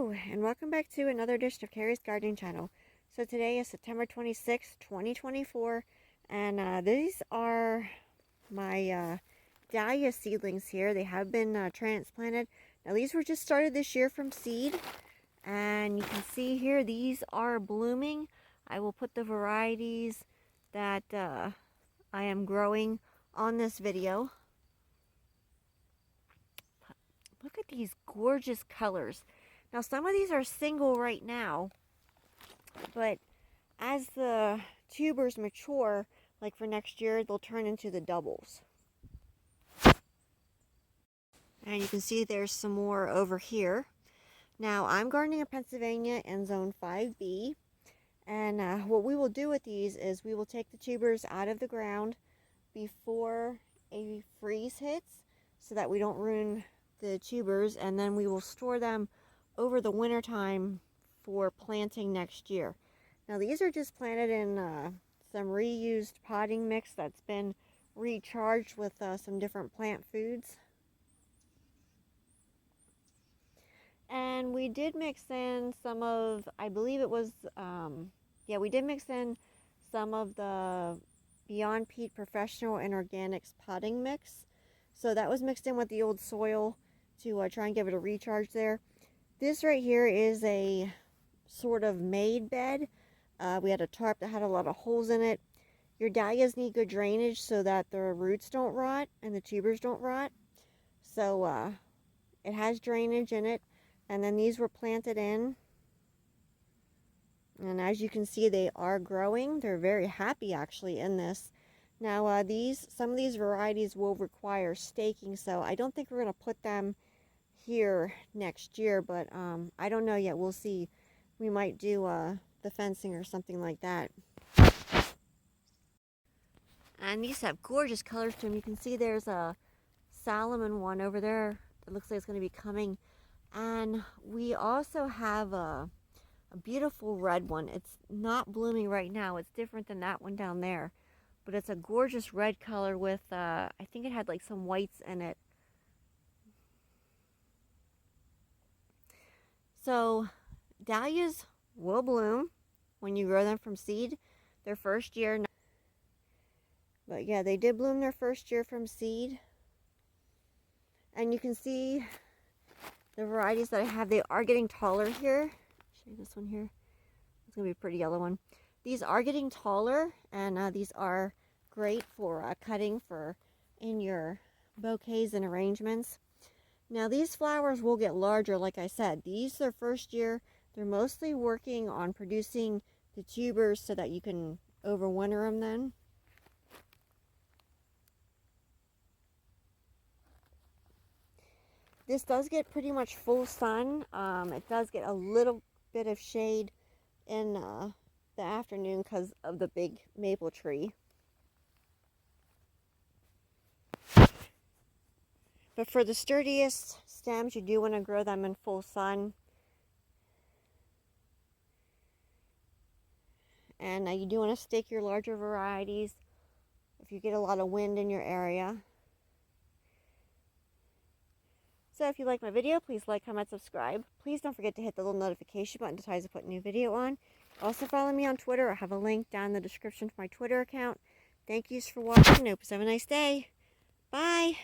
Hello, and welcome back to another edition of Carrie's Gardening Channel. So today is September 26th, 2024, and these are my dahlia seedlings here. They have been transplanted. Now these were just started this year from seed, and you can see here these are blooming. I will put the varieties that I am growing on this video. Look at these gorgeous colors. Now some of these are single right now, but as the tubers mature, like for next year, they'll turn into the doubles. And you can see there's some more over here. Now I'm gardening in Pennsylvania in zone 5B, and what we will do with these is we will take the tubers out of the ground before a freeze hits so that we don't ruin the tubers, and then we will store them over the winter time for planting next year. Now these are just planted in some reused potting mix that's been recharged with some different plant foods. And we did mix in some of, I believe it was, we did mix in some of the Beyond Peat Professional and Organics potting mix. So that was mixed in with the old soil to try and give it a recharge there. This right here is a sort of made bed. We had a tarp that had a lot of holes in it. Your dahlias need good drainage so that the roots don't rot and the tubers don't rot. So it has drainage in it. And then these were planted in. And as you can see, they are growing. They're very happy actually in this. Now some of these varieties will require staking, so I don't think we're going to put them here next year, but I don't know yet. We'll see. We might do the fencing or something like that. And these have gorgeous colors to them. You can see there's a salmon one over there that looks like it's going to be coming. And we also have a beautiful red one. It's not blooming right now. It's different than that one down there. But it's a gorgeous red color with, I think it had like some whites in it. So dahlias will bloom when you grow them from seed their first year. But yeah, they did bloom their first year from seed. And you can see the varieties that I have, they are getting taller here. Show you this one here. It's going to be a pretty yellow one. These are getting taller, and these are great for cutting for in your bouquets and arrangements. Now these flowers will get larger, like I said. These are first year. They're mostly working on producing the tubers so that you can overwinter them then. This does get pretty much full sun. It does get a little bit of shade in the afternoon because of the big maple tree. But for the sturdiest stems, you do want to grow them in full sun. And you do want to stake your larger varieties if you get a lot of wind in your area. So if you like my video, please like, comment, subscribe. Please don't forget to hit the little notification button to tell us to put a new video on. Also follow me on Twitter. I have a link down in the description to my Twitter account. Thank you for watching. Hope you have a nice day. Bye.